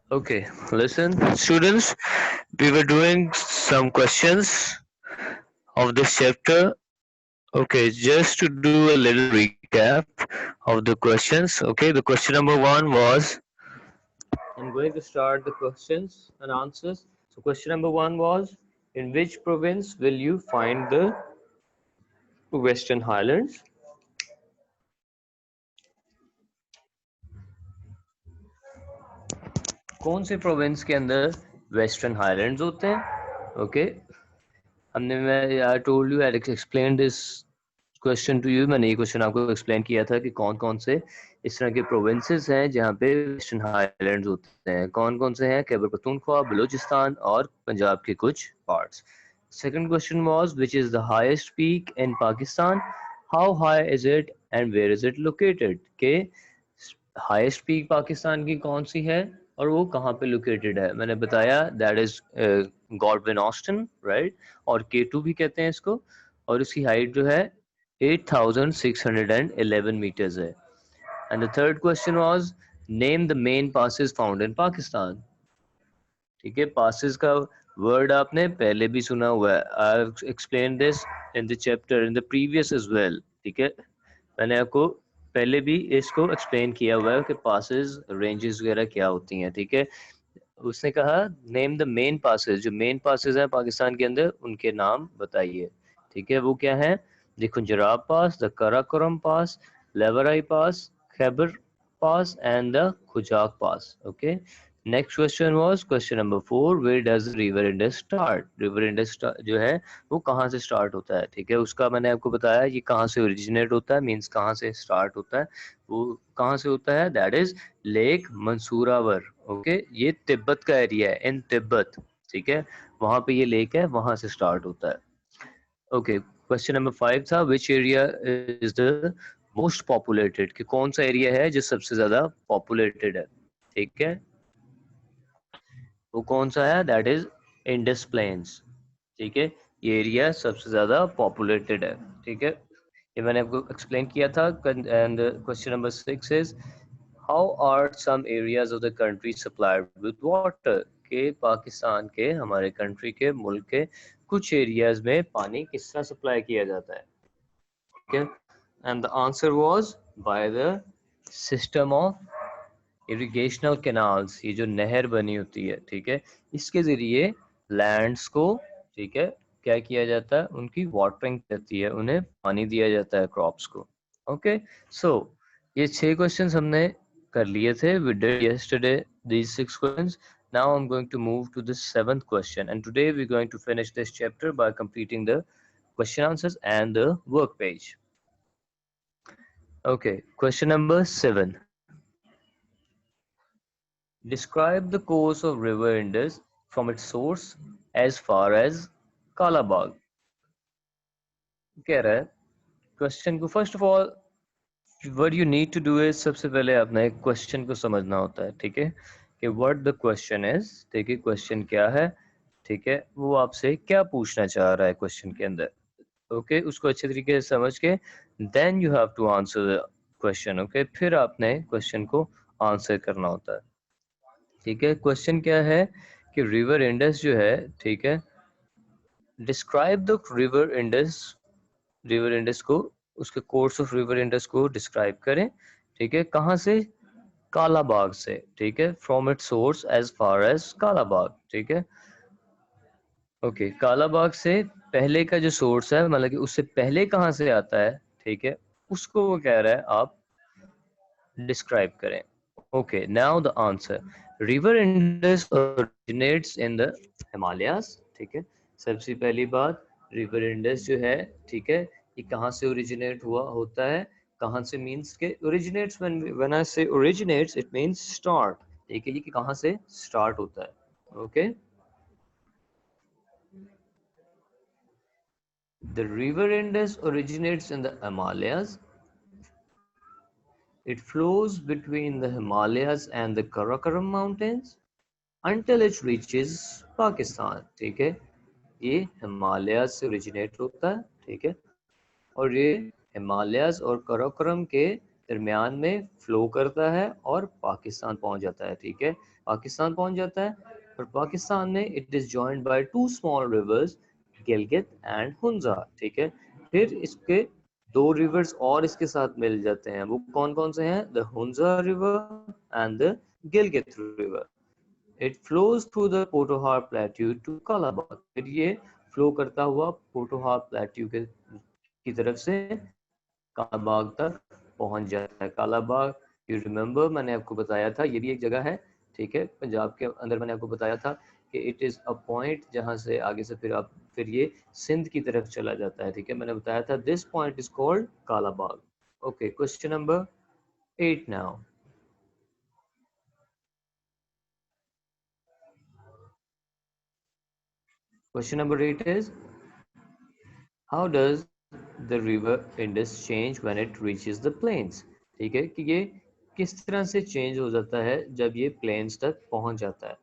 Okay, listen, students, we were doing some questions of this chapter. Okay, just to do a little recap of the questions. Okay, the question number one was, I'm going to start the questions and answers. So, question number one was, in which province will you find the Western Highlands? कौन से province के अंदर western highlands होते हैं? Okay, हमने मैं I told you I explain this question to you. मैंने ये क्वेश्चन आपको एक्सप्लेन किया था कि कौन कौन से इस तरह के प्रोविंसेस हैं जहाँ पे वेस्टर्न हाईलैंड्स होते हैं. कौन कौन से हैं? खैबर पख्तूनख्वा, बलूचिस्तान और पंजाब के कुछ parts. Second question was which is the highest peak in Pakistan, how high is it and where is it located. के हाईएस्ट पीक पाकिस्तान की कौन सी है और वो कहाँ पे लोकेटेड है? मैंने बताया that is Godwin Austen, right, और K2 भी कहते हैं इसको, और उसकी हाइट जो है 8611 meters है. And the third question was, name the main passes found in Pakistan. ठीक है, passes का word आपने पहले भी सुना हुआ है. I've explained this in the chapter in the previous as well. ठीक है, मैंने आपको पहले भी इसको एक्सप्लेन किया हुआ है कि passes ranges वगैरह क्या होती हैं. ठीक है, उसने कहा नेम द मेन पासेस, जो मेन पासेस हैं पाकिस्तान के अंदर उनके नाम बताइए. ठीक है, वो क्या है? The Khunjerab pass, the Karakoram pass, Lowari pass, Khyber pass and the Khojak pass. Okay, next question was question number 4, where does river Indus start. River Indus जो है वो कहाँ से स्टार्ट होता है? ठीक है, उसका मैंने आपको बताया ये कहाँ से ओरिजिनेट होता है, मींस कहाँ से स्टार्ट होता है. वो कहाँ से होता है? That is lake Mansarovar. Okay, ये तिब्बत का एरिया है, इन तिब्बत. ठीक है, वहां पे ये लेक है, वहां से स्टार्ट होता है. ओके, क्वेश्चन नंबर 5 था which area is the most populated, कि कौन सा एरिया है जो सबसे ज्यादा पॉपुलेटेड है. ठीक है, वो कौन सा है? That is Indus plains. ठीक है, ये एरिया सबसे ज्यादा पॉपुलेटेड है. ठीक है, ये मैंने आपको एक्सप्लेन किया था. And question number 6 is how are some areas of the country supplied with water. के पाकिस्तान के, हमारे कंट्री के, मुल्क के कुछ एरियाज में पानी किस तरह सप्लाई किया जाता है. ठीक है, and the answer was by the system of irrigational canals. ये जो नहर बनी होती है, ठीक है, इसके जरिए लैंड्स को, ठीक है, क्या किया जाता है? उनकी वाटरिंग रहती है, उन्हें पानी दिया जाता है क्रॉप्स को. ओके, सो ये 6 क्वेश्चंस हमने कर लिए थे. We did yesterday these 6 questions. Now I'm going to move to the 7th question, and today we're going to finish this chapter by completing the question answers and the work page. Okay, question number 7. Describe the course of river Indus from its source as far as Kalabag. कह रहा है question को, first of all what you need to do is, सबसे पहले आपने question को समझना होता है. ठीक है, कि व्हाट द क्वेश्चन इज. ठीक है, क्वेश्चन क्या है, ठीक है, वो आपसे क्या पूछना चाह रहा है क्वेश्चन के अंदर. ओके, उसको अच्छे तरीके से समझ के then you have to answer the question. Okay, फिर आपने क्वेश्चन को आंसर करना होता है. ठीक है, क्वेश्चन क्या है कि रिवर इंडस जो है, ठीक है, describe the river Indus. River Indus को, उसके कोर्स ऑफ रिवर इंडस को डिस्क्राइब करें. ठीक है, कहाँ से? कालाबाग से. ठीक है, from it source as far as Kalabagh. ठीक है, ओके, कालाबाग से पहले का जो सोर्स है, मतलब कि उससे पहले कहाँ से आता है, ठीक है, उसको वो कह रहा है आप डिस्क्राइब करें. Okay, now the answer. River Indus originates in the Himalayas. ठीक है, सबसे पहली बात, रिवर इंडस जो है, ठीक है, ये कहाँ से ओरिजिनेट हुआ होता है? कहाँ से मींस के ओरिजिनेट्स, व्हेन आई से ओरिजिनेट्स इट मींस स्टार्ट. ठीक है, ये कि कहाँ से स्टार्ट होता है. Okay, the river Indus originates in the Himalayas. It flows between the Himalayas and the Karakoram mountains until it reaches Pakistan. ठीक है, ये हिमालय से ओरिजिनेट होता है. ठीक है, और ये हिमालयस और कराकोरम के दरमियान में फ्लो करता है और पाकिस्तान पहुंच जाता है, ठीक है, पाकिस्तान पहुंच जाता है। और पाकिस्तान में it is joined by two small reverse, Gilgit and Hunza, ठीक है। फिर इसके दो रिवर्स और इसके साथ मिल जाते हैं, वो कौन कौन से हैं? The Hunza river and the Gilgit river. It flows through the Potohar plateau to Kalabagh. फिर ये फ्लो करता हुआ पोटोहार प्लेट्यू के की तरफ से कालाबाग तक पहुंच जाता है। कालाबाग, यू रिमेम्बर, मैंने आपको बताया था ये भी एक जगह है, ठीक है, पंजाब के अंदर। मैंने आपको बताया था कि इट इज अ पॉइंट जहां से आगे से फिर ये सिंध की तरफ चला जाता है, ठीक है। मैंने बताया था this point is called Kalabagh. Okay, question number 8 now. Question number 8 is, how does the river Indus change when it reaches the plains? ठीक है, कि ये किस तरह से चेंज हो जाता है जब ये प्लेन्स तक पहुंच जाता है।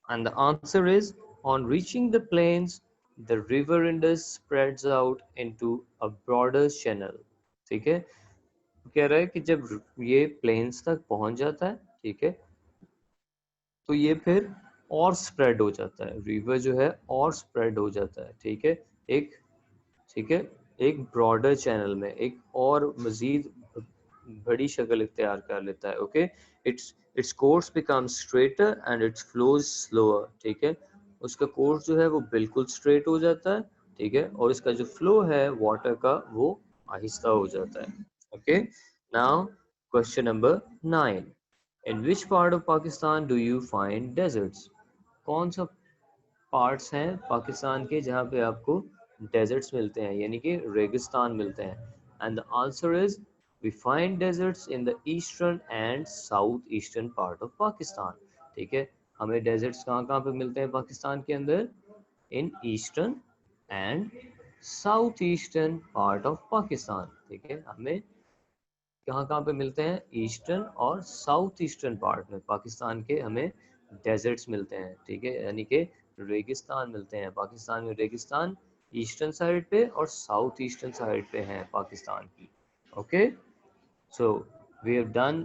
And the answer is, on reaching the plains, the river Indus spreads out into a broader channel. ठीक है, कह रहा है कि जब ये प्लेन्स तक पहुंच जाता है, ठीक है, तो ये फिर और स्प्रेड हो जाता है, रिवर जो है और स्प्रेड हो जाता है, ठीक है, एक, ठीक है, एक ब्रॉडर चैनल में, एक और मजीद बड़ी शक्ल इख्तियार कर लेता है। Okay, it's its course becomes straighter and it's flows slower, ठीक है, उसका कोर्स जो है वो बिल्कुल स्ट्रेट हो जाता है, ठीक है, और इसका जो फ्लो है वाटर का वो आहिस्ता हो जाता है। Okay, now question number 9, in which part of Pakistan do you find deserts? कौन सा पार्ट्स हैं पाकिस्तान के जहाँ पे आपको डेजर्ट्स मिलते हैं, यानी कि रेगिस्तान मिलते हैं? And the answer is, we find deserts in the eastern and south eastern part of Pakistan, ठीक है। हमें डेजर्ट्स कहाँ कहाँ पे मिलते हैं पाकिस्तान के अंदर? In eastern and south eastern part of Pakistan, ठीक है, हमें कहाँ कहाँ पे मिलते हैं? ईस्टर्न और साउथ ईस्टर्न पार्ट में पाकिस्तान के हमें डेजर्ट्स मिलते हैं, ठीक है, यानी कि रेगिस्तान मिलते हैं पाकिस्तान में। रेगिस्तान ईस्टर्न साइड पे और साउथ ईस्टर्न साइड पे हैं पाकिस्तान की। Okay, so we have done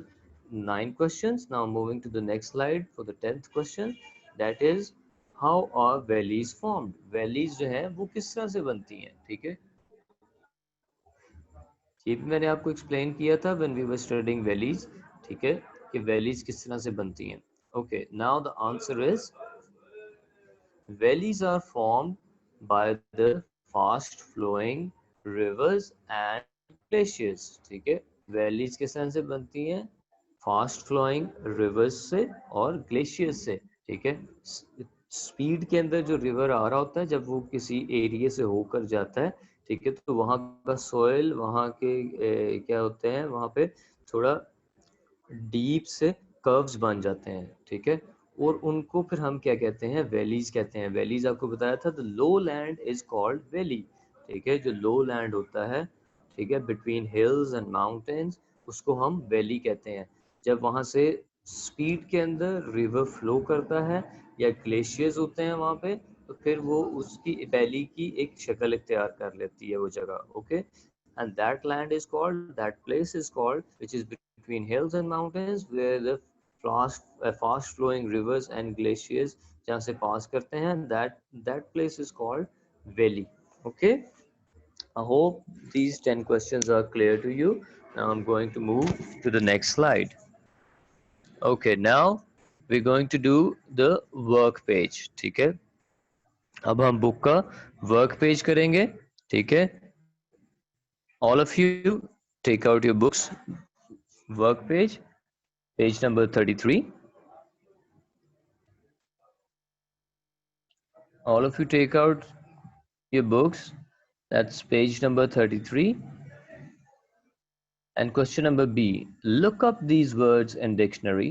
9 questions. Now moving to the next slide for the 10th question, that is, how are valleys formed? Valleys जो है वो किस तरह से बनती हैं, ठीक है, ये भी मैंने आपको एक्सप्लेन किया था when we were studying valleys, ठीक है, कि वैलीज किस तरह से बनती हैं। Okay, now the answer is, valleys are formed by the fast flowing rivers and glaciers, ठीक है, वैलीज किस तरह से बनती हैं? फास्ट फ्लोइंग रिवर्स से और ग्लेशियर्स से, ठीक है। स्पीड के अंदर जो रिवर आ रहा होता है जब वो किसी एरिया से होकर जाता है, ठीक है, तो वहाँ का सॉइल, वहाँ के क्या होते हैं वहाँ पे थोड़ा डीप से कर्व्स बन जाते हैं, ठीक है, और उनको फिर हम क्या कहते हैं? वैलीज कहते हैं। वैलीज आपको बताया था, the low land is called valley, ठीक है, जो लो लैंड होता है, ठीक है, बिटवीन हिल्स एंड माउंटेन्स, उसको हम वैली कहते हैं। जब वहाँ से स्पीड के अंदर रिवर फ्लो करता है या ग्लेशियर्स होते हैं वहाँ पे, तो फिर वो उसकी वैली की एक शक्ल इख्तियार कर लेती है वो जगह। Okay, and that land is called, that place is called, which is between hills and mountains, where the fast flowing rivers and glaciers जहाँ से pass करते हैं, that place is called valley. Okay, I hope these 10 questions are clear to you. Now I'm going to move to the next slide. Okay, now we're going to do the work page, ठीक है, अब हम book का work page करेंगे, ठीक है। All of you take out your books, work page, page number 33. All of you take out your books, that's page number 33. And question number B, look up these words in dictionary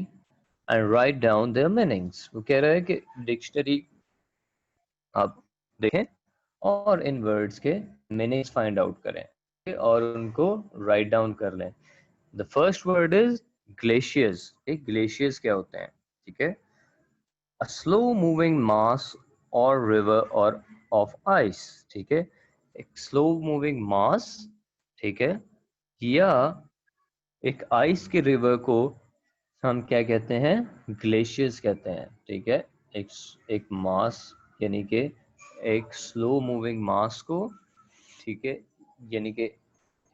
and write down their meanings. वो कह रहा है कि dictionary आप देखें और इन words के meanings find out करें और उनको राइट डाउन कर लें। The first word is glaciers. Glaciers क्या होते हैं? ठीक है, a slow moving mass or river or of ice, ठीक है, एक स्लो मूविंग मास, ठीक है, या एक आइस के रिवर को हम क्या कहते हैं, ग्लेशियर्स कहते हैं, ठीक है। एक एक मास यानी कि एक स्लो मूविंग मास को, ठीक है, यानी कि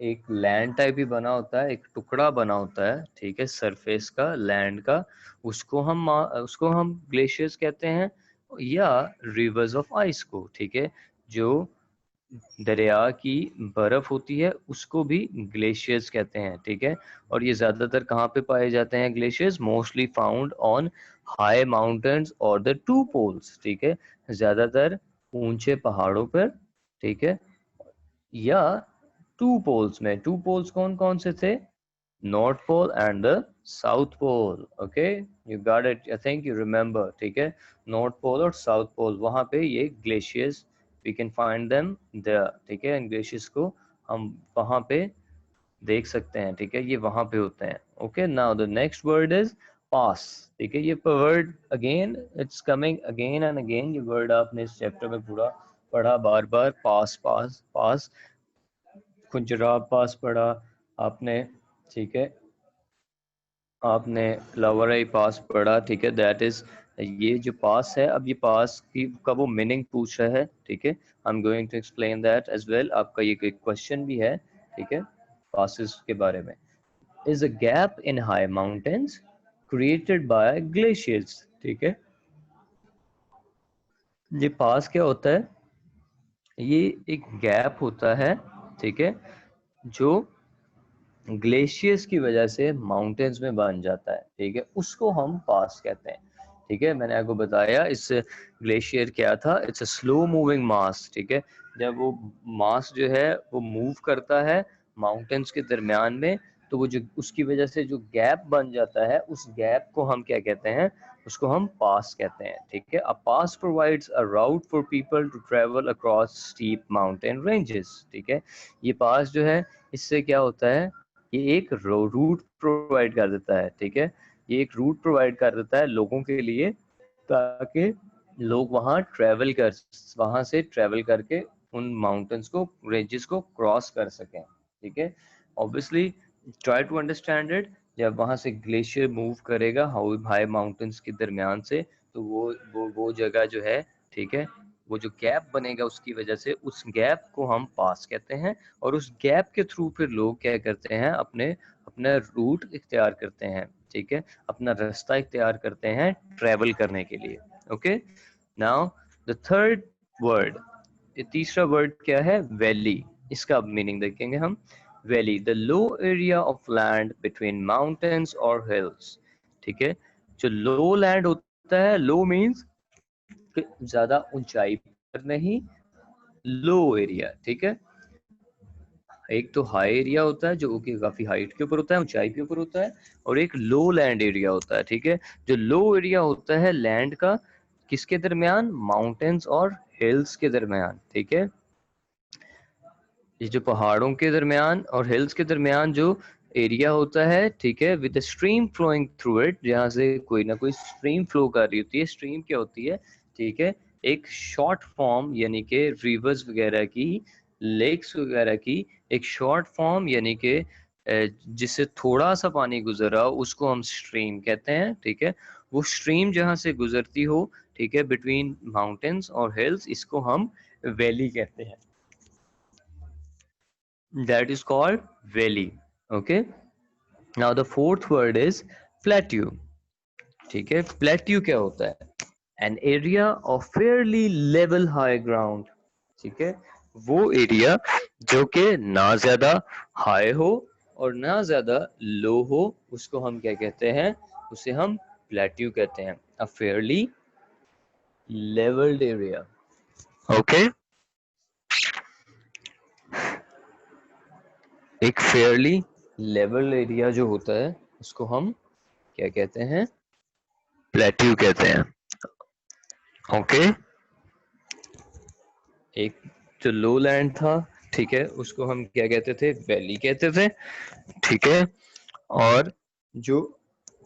एक लैंड टाइप ही बना होता है, एक टुकड़ा बना होता है, ठीक है, सरफेस का, लैंड का, उसको हम ग्लेशियर्स कहते हैं, या रिवर्स ऑफ आइस को, ठीक है, जो दरिया की बर्फ होती है उसको भी ग्लेशियर्स कहते हैं, ठीक है। और ये ज्यादातर कहाँ पे पाए जाते हैं glaciers, mostly found on high mountains और द टू पोल्स, ठीक है, ज्यादातर ऊंचे पहाड़ों पर, ठीक है, या टू पोल्स में। टू पोल्स कौन कौन से थे, north pole and the south pole, okay, you got it, I think you remember, ठीक है, नॉर्थ पोल और साउथ पोल, वहां पे ये glaciers we can find them there, ठीक है, ग्लेशियर्स को हम वहां पे देख सकते हैं, ठीक है, ये वहां पे होते हैं। Okay, now the next word is pass, ठीक है, ये word again it's coming again and again, ये वर्ड आपने इस चैप्टर में पूरा पढ़ा बार बार, पास पास पास, खुजराब पास पढ़ा आपने, ठीक है, आपने लावराई पास पढ़ा, ठीक है, दैट इज, ये जो पास है, अब ये पास की का वो मीनिंग पूछ रहा है, ठीक है, I am going to explain that as well, आपका ये क्वेश्चन भी है, ठीक है, पासेस के बारे में। Is a gap in high mountains created by glaciers, ठीक है, ये पास क्या होता है, ये एक गैप होता है, ठीक है, जो ग्लेशियर्स की वजह से माउंटेन्स में बन जाता है, ठीक है, उसको हम पास कहते हैं, ठीक है। मैंने आपको बताया इस ग्लेशियर क्या था, इट्स अ स्लो मूविंग मास, ठीक है, जब वो मास जो है वो मूव करता है माउंटेन्स के दरमियान में, तो वो जो उसकी वजह से जो गैप बन जाता है, उस गैप को हम क्या कहते हैं, उसको हम पास कहते हैं, ठीक है। A pass provides a route for people to travel across steep mountain ranges, ठीक है, ये पास जो है इससे क्या होता है, ये एक रूट प्रोवाइड कर देता है, ठीक है, ये एक रूट प्रोवाइड कर देता है लोगों के लिए, ताकि लोग वहां से ट्रेवल करके उन माउंटेन्स को, रेंजेस को क्रॉस कर सकें, ठीक है। Obviously try to understand it, जब वहां से ग्लेशियर मूव करेगा हाई माउंटेन्स के दरमियान से, तो वो जगह जो है, ठीक है, वो जो गैप बनेगा उसकी वजह से, उस गैप को हम पास कहते हैं, और उस गैप के थ्रू फिर लोग क्या करते हैं, अपने अपना रूट इख्तियार करते हैं, ठीक है, अपना रास्ता इख्तियार करते हैं ट्रेवल करने के लिए। Okay, now the third word, तीसरा वर्ड क्या है, वैली, इसका मीनिंग देखेंगे हम। Valley, the low area of land between mountains और हिल्स, ठीक है, जो लो लैंड होता है, लो मीन्स ज्यादा ऊंचाई पर नहीं, लो एरिया, ठीक है, एक तो हाई एरिया होता है जो कि काफी हाइट के ऊपर होता है, ऊंचाई के ऊपर होता है, और एक लो लैंड एरिया होता है, ठीक है। जो लो एरिया होता है लैंड का, किसके दरमियान, माउंटेन्स और हिल्स के दरमियान, ठीक है, ये जो पहाड़ों के दरमियान और हिल्स के दरमियान जो एरिया होता है, ठीक है, with stream flowing through it, जहाँ से कोई ना कोई स्ट्रीम फ्लो कर रही होती है। स्ट्रीम क्या होती है, ठीक है, एक शॉर्ट फॉर्म यानी कि रिवर्स वगैरह की, लेक्स वगैरह की एक शॉर्ट फॉर्म, यानी कि जिससे थोड़ा सा पानी गुजरा उसको हम स्ट्रीम कहते हैं, ठीक है। वो स्ट्रीम जहाँ से गुजरती हो, ठीक है, बिटवीन माउंटेन्स और हिल्स, इसको हम वैली कहते हैं, that is called valley. Okay, now the fourth word is plateau, ठीक है, plateau क्या होता है, an area of fairly level high ground, ठीक है, वो एरिया जो कि ना ज्यादा हाई हो और ना ज्यादा लो हो, उसको हम क्या कहते हैं, उसे हम प्लेट्यू कहते हैं, a fairly leveled area। okay, एक फेयरली लेवल एरिया जो होता है उसको हम क्या कहते हैं, प्लेट्यू कहते हैं। ओके, एक जो लो लैंड था, ठीक है, उसको हम क्या कहते थे, वैली कहते थे, ठीक है, और जो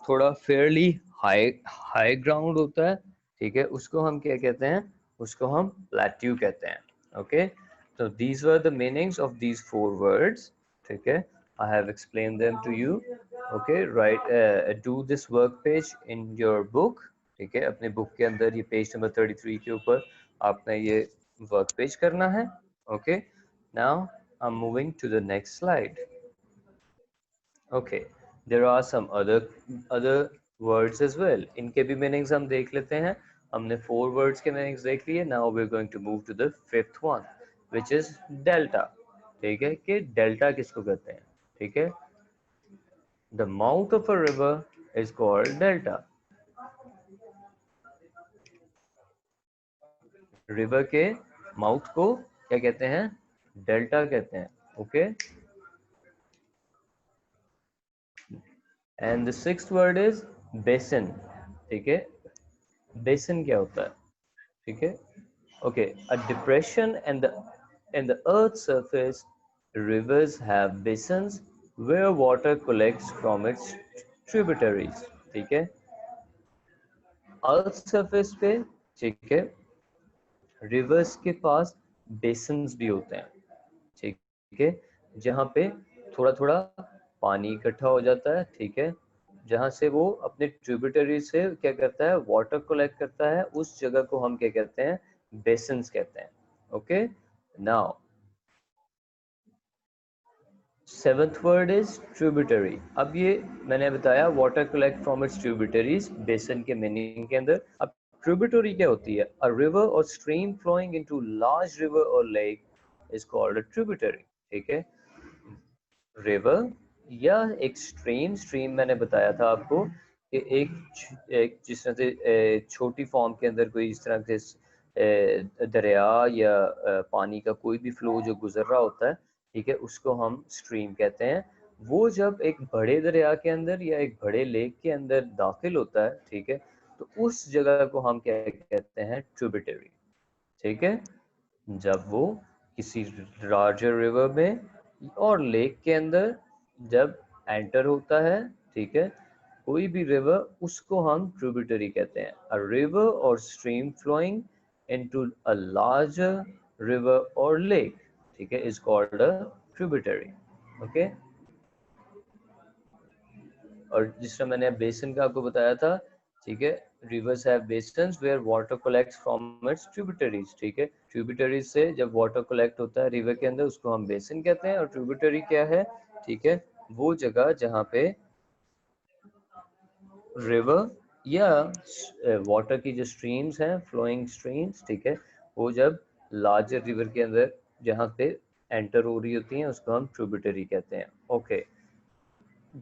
थोड़ा फेयरली हाई हाई ग्राउंड होता है, ठीक है, उसको हम क्या कहते हैं, उसको हम प्लेट्यू कहते हैं। ओके, तो these were the meanings of these four words, ठीक है, I have explained them to you. Okay, right. Do this work page in your book. ठीक है, अपने बुक के अंदर ये पेज नंबर 33 के ऊपर आपने ये वर्क पेज करना है. Okay, now I'm moving to the next slide. Okay, there are some other words as well. इनके भी मीनिंग्स हम देख लेते हैं. हमने 4 words के मीनिंग्स देख लिए. Now we're going to move to the 5th one, which is delta. ठीक है, कि डेल्टा किसको कहते हैं. ठीक है, the mouth of a river is called delta. River के माउथ को क्या कहते हैं, डेल्टा कहते हैं. Okay, and the sixth word is basin. ठीक है, बेसिन क्या होता है. ठीक है, okay, a depression in the earth's surface, rivers have basins where water collects from its tributaries. ठीक है, अर्थ सरफेस पे, ठीक है, रिवर्स के पास बेसिन्स भी होते हैं. ठीक है, जहाँ पे थोड़ा थोड़ा पानी इकट्ठा हो जाता है. ठीक है, जहाँ से वो अपने ट्रिब्यूटरी से क्या करता है, वाटर कलेक्ट करता है. उस जगह को हम क्या कहते हैं, बेसिन्स कहते हैं. Okay, now seventh word is tributary. अब ये मैंने बताया water collect from its tributaries, basin के मीनिंग के अंदर. अब ट्रिब्यूटरी क्या होती है, अ रिवर और stream flowing into large river और lake is called a tributary. ठीक है, रिवर या एक स्ट्रीम मैंने बताया था आपको कि एक जिस तरह से छोटी फॉर्म के अंदर कोई इस तरह से दरिया या पानी का कोई भी फ्लो जो गुजर रहा होता है. ठीक है, उसको हम स्ट्रीम कहते हैं. वो जब एक बड़े दरिया के अंदर या एक बड़े लेक के अंदर दाखिल होता है, ठीक है, तो उस जगह को हम क्या कहते हैं, ट्रिब्यूटरी. ठीक है, जब वो किसी लार्जर रिवर में और लेक के अंदर जब एंटर होता है, ठीक है, कोई भी रिवर, उसको हम ट्रिब्यूटरी कहते हैं. अ रिवर और stream flowing into a larger river और लेक, ठीक है, is called a tributary. Okay, और जिस तरह मैंने बेसिन का आपको बताया था, ठीक है, rivers have basins where water collects from its tributaries. ठीक है, ट्रिब्यूटरीज से जब वाटर कलेक्ट होता है रिवर के अंदर, उसको हम बेसिन कहते हैं. और ट्रिब्यूटरी क्या है, ठीक है, वो जगह जहाँ पे रिवर या वाटर की जो स्ट्रीम्स हैं, फ्लोइंग स्ट्रीम्स, ठीक है, वो जब लार्जर रिवर के अंदर जहाँ पे एंटर हो रही होती हैं, उसको हम ट्रिब्यूटरी कहते हैं. Okay,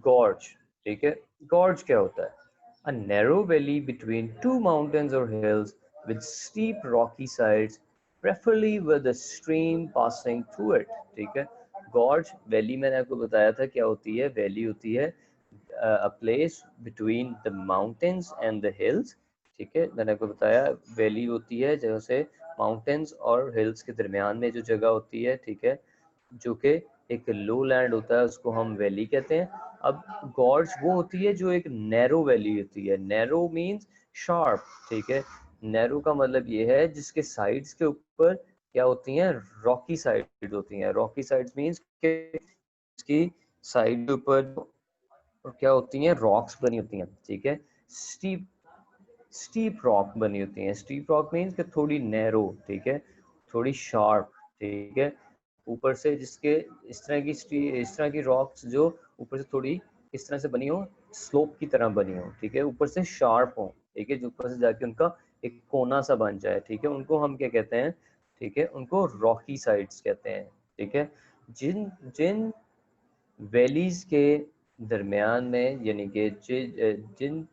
gorge. ठीक है, गॉर्ज क्या होता है, a narrow valley between two mountains or hills with steep rocky sides, preferably with a stream passing through it. ठीक है, गॉर्ज वैली मैंने आपको बताया था क्या होती है. वैली होती है a place between the mountains and the hills. ठीक है, मैंने आपको बताया वैली होती है जहाँ से माउंटेन्स और हिल्स के दरमियान में जो जगह होती है. ठीक है, जो कि एक लो लैंड होता है, उसको हम वैली कहते हैं. अब गॉर्ज वो होती है जो एक नैरो वैली होती है. Narrow means sharp. ठीक है, नैरो का मतलब ये है जिसके साइड्स के ऊपर क्या होती हैं, रॉकी साइड होती हैं. रॉकी साइड्स मींस के इसकी साइड के ऊपर क्या होती हैं, रॉक्स बनी होती हैं. ठीक है, स्टीप स्टीप रॉक बनी होती हैं. स्टीप रॉक मीन्स कि थोड़ी नैरो. ठीक है, थोड़ी शार्प. ठीक है, ऊपर से जिसके इस तरह की रॉक्स जो ऊपर से थोड़ी इस तरह से बनी हो, स्लोप की तरह बनी हो. ठीक है, ऊपर से शार्प हो. ठीक है, जो ऊपर से जाके उनका एक कोना सा बन जाए. ठीक है, उनको हम क्या कहते हैं, ठीक है, उनको रॉकी साइड्स कहते हैं. ठीक है, जिन जिन वैलीज के दरमियान में, यानी कि जिन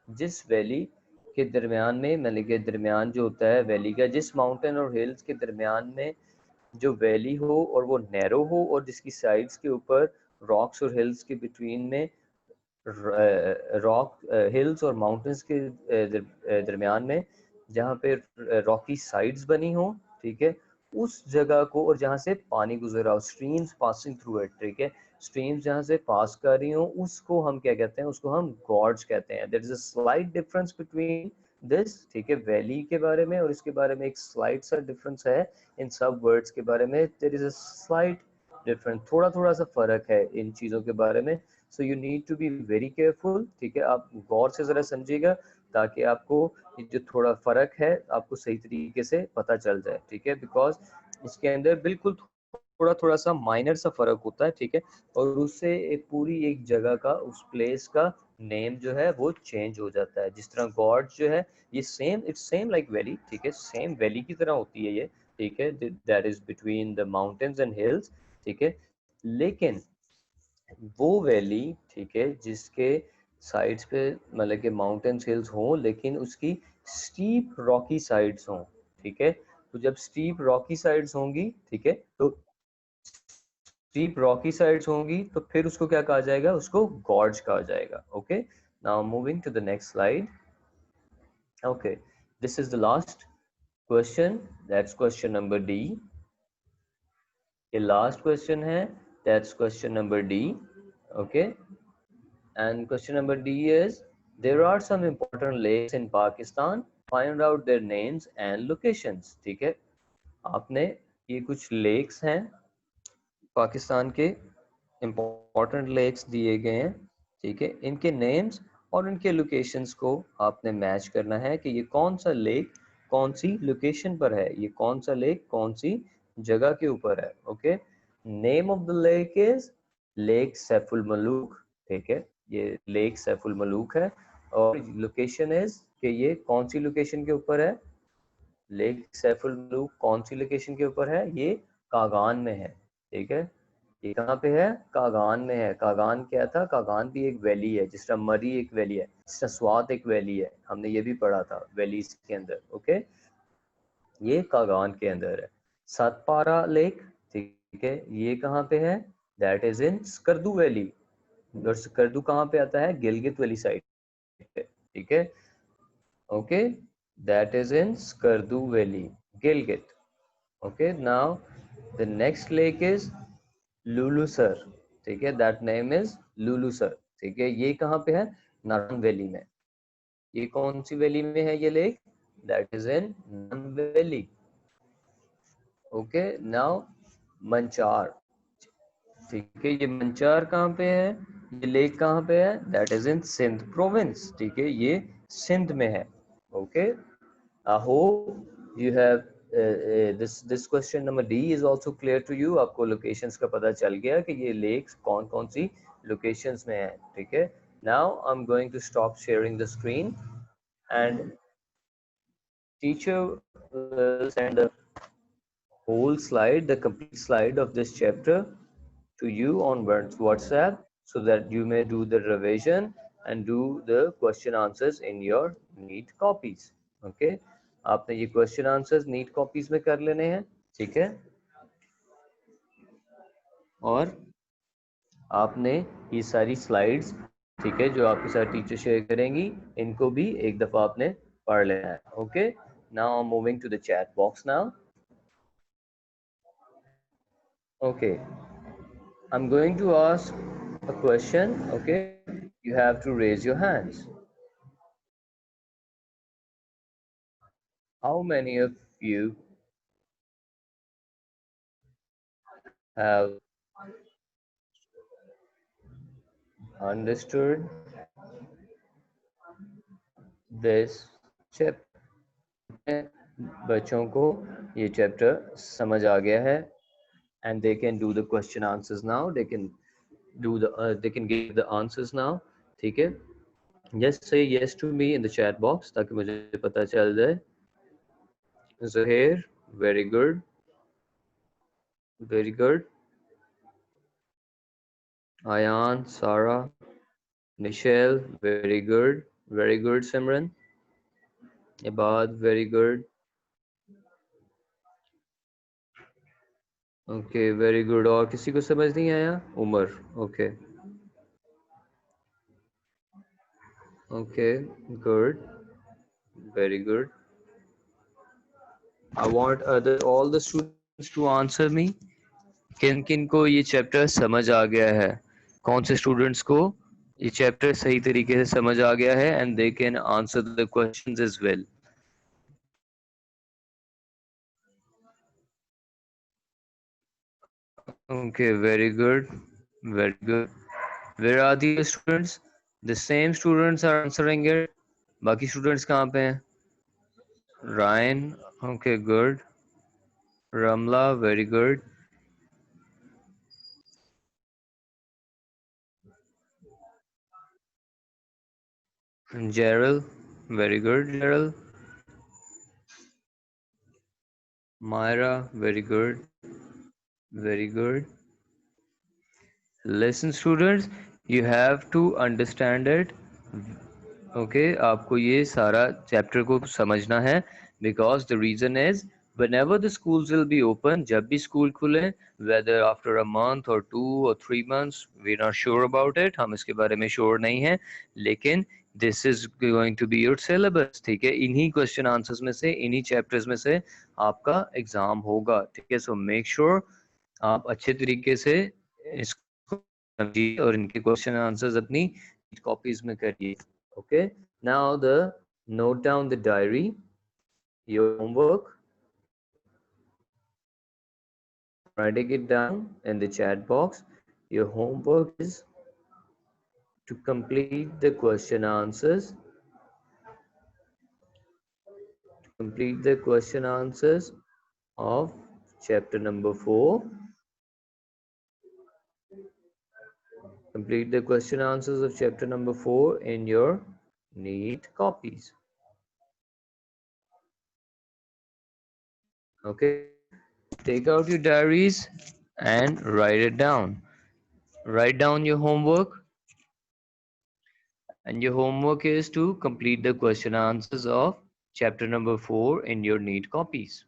जिस वैली के दरमियान में, मैंने के दरमियान जो होता है वैली का, जिस माउंटेन और हिल्स के दरमियान में जो वैली हो और वो नैरो हो और जिसकी साइड्स के ऊपर रॉक्स और हिल्स के बिटवीन में रॉक हिल्स और माउंटेन्स के दरमियान में जहाँ पे रॉकी साइड्स बनी हो. ठीक है, उस जगह को, और जहाँ से पानी गुजर रहा हो, स्ट्रीम्स पासिंग थ्रू इट. ठीक है, स्ट्रीम्स जहाँ से पास कर रही हो, उसको हम क्या कहते हैं, उसको हम गॉर्ज कहते हैं. There is a slight difference between this. ठीक है, वैली के बारे में और इसके बारे में एक स्लाइट सा डिफरेंस है इन सब वर्ड्स के बारे में. There is a slight different, थोड़ा थोड़ा सा फर्क है इन चीज़ों के बारे में। So you need to be very careful, ठीक है, आप गौर से ज़रा समझिएगा ताकि आपको ये जो थोड़ा फर्क है आपको सही तरीके से पता चल जाए, ठीक है, बिकॉज इसके अंदर बिल्कुल थोड़ा थोड़ा सा माइनर सा फर्क होता है, ठीक है, और उससे एक पूरी एक जगह का, उस प्लेस का नेम जो है वो चेंज हो जाता है। जिस तरह गॉड जो है ये same, it's same like valley, ठीक है, सेम वैली की तरह होती है ये, ठीक है, that is between the mountains and hills, ठीक है, लेकिन वो वैली, ठीक है, जिसके साइड्स पे मतलब कि माउंटेन्स हिल्स हों लेकिन उसकी स्टीप रॉकी साइड्स हों, ठीक है, तो जब स्टीप रॉकी साइड्स होंगी, ठीक है, तो स्टीप रॉकी साइड्स होंगी तो फिर उसको क्या कहा जाएगा, उसको गॉर्ज कहा जाएगा। Okay, now moving to the next slide. Okay, this is the last question, that's question number D. ये लास्ट क्वेश्चन है, that's question number D. Okay, and question number D is, there are some important lakes in Pakistan, find out their names and locations। ठीक है, आपने ये कुछ lakes हैं पाकिस्तान के, important lakes दिए गए हैं, ठीक है, इनके नेम्स और इनके लोकेशंस को आपने मैच करना है कि ये कौन सा लेक कौन सी लोकेशन पर है, ये कौन सा लेक कौन सी जगह के ऊपर है। Okay, name of the lake is lake Saiful Malook, ठीक है, ये लेक सैफुल मलूक है, और लोकेशन इज कि ये कौन सी लोकेशन के ऊपर है, लेक सैफुल मलूक कौन सी लोकेशन के ऊपर है, ये कागान में है, ठीक है, ये कहाँ पे है, कागान में है। कागान क्या था, कागान भी एक वैली है, जिस तरह मरी एक वैली है, जिस तरह स्वात एक वैली है, हमने ये भी पढ़ा था वैलीज के अंदर। ओके, ये कागान के अंदर है। सतपारा लेक, ठीक है, ये कहाँ पे है, that is in Skardu valley, और स्कर्दू कहाँ पे आता है, गिलगित वाली साइड पे, ठीक है। Okay, that is in Skardu valley, Gilgit. Okay, now the next lake is Lulusar, ठीक है, दैट नेम इज लुलुसर, ठीक है, ये कहाँ पे है, नारायण वैली में। ये कौन सी वैली में है ये lake, that is in Narayan valley. Okay, now Manchar, ठीक है, ये मंचार कहाँ पे है, ये लेक कहाँ पे है, that is in Sindh province, ठीक है, ये सिंध में है। Okay, I hope you have this question number D is also clear to you, आपको लोकेशंस का पता चल गया कि ये लेक्स कौन कौन सी लोकेशंस में है, ठीक है। Now I am going to stop sharing the screen and teacher will send the whole slide, the complete slide of this chapter to you on WhatsApp, so that you may do the revision and do the question answers in your neat copies। okay, आपने ये question answers neat copies में कर लेने हैं, ठीक है, और आपने ये सारी slides, ठीक है, जो आपके साथ टीचर शेयर करेंगी, इनको भी एक दफा आपने पढ़ लेना है। okay, now I'm moving to the chat box now। okay, I'm going to ask a question, okay, you have to raise your hands। How many of you have understood this chapter? बच्चों को ये chapter समझ आ गया है, and they can do the question answers now, they can give the answers now, ठीक है, just say yes to me in the chat box ताकि मुझे पता चल जाए। Zuhair, very good, very good। Ayan, Sarah, Nichelle, very good, very good। Simran, Ibad, very good, okay, very good। और किसी को समझ नहीं आया, Umar, okay, okay, good, very good। I want all the students to answer me। किन किन को ये चैप्टर समझ आ गया है, कौन से स्टूडेंट्स को ये चैप्टर सही तरीके से समझ आ गया है, and they can answer the questions as well। Okay, very good. Very good. Where are the other students? The same students are answering it. बाकी students कहाँ पे हैं? Ryan, okay, good. Ramla, very good. And Gerald, very good. Gerald. Myra, very good. Very good. Listen, students, you have to understand it. Okay, आपको ये सारा chapter को समझना है because the reason is whenever the schools will be open, जब भी school खुले, whether after a month or 2 or 3 months, we're not sure about it, हम इसके बारे में sure नहीं हैं, लेकिन this is going to be your syllabus, ठीक है, इन्हीं question answers में से, इन्हीं chapters में से आपका एग्जाम होगा, ठीक है, so make sure आप अच्छे तरीके से इसको समझिए और इनके क्वेश्चन आंसर्स अपनी कॉपीज में करिए. Okay, now note down the diary, your homework, writing it down in the chat box. Your homework is to complete the question answers, of chapter number 4. Complete the question answers of chapter number 4 in your neat copies. Okay, take out your diaries and write it down. Write down your homework, and your homework is to complete the question answers of chapter number 4 in your neat copies.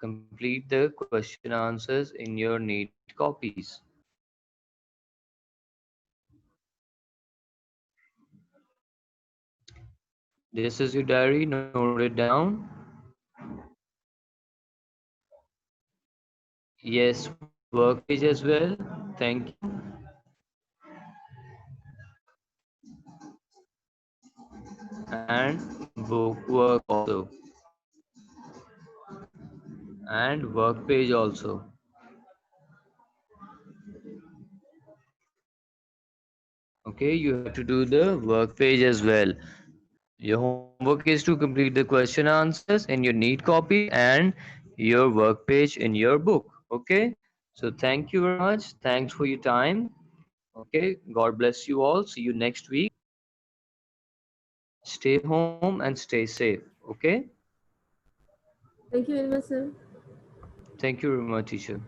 Complete the question answers in your neat copies. This is your diary, note it down. Yes, work page as well. Thank you. And book work also. And work page also. Okay, you have to do the work page as well. Your homework is to complete the question answers in your neat copy and your work page in your book. Okay, so thank you very much. Thanks for your time. Okay, God bless you all. See you next week. Stay home and stay safe. Okay, Thank you very much, sir. thank you very much, teacher.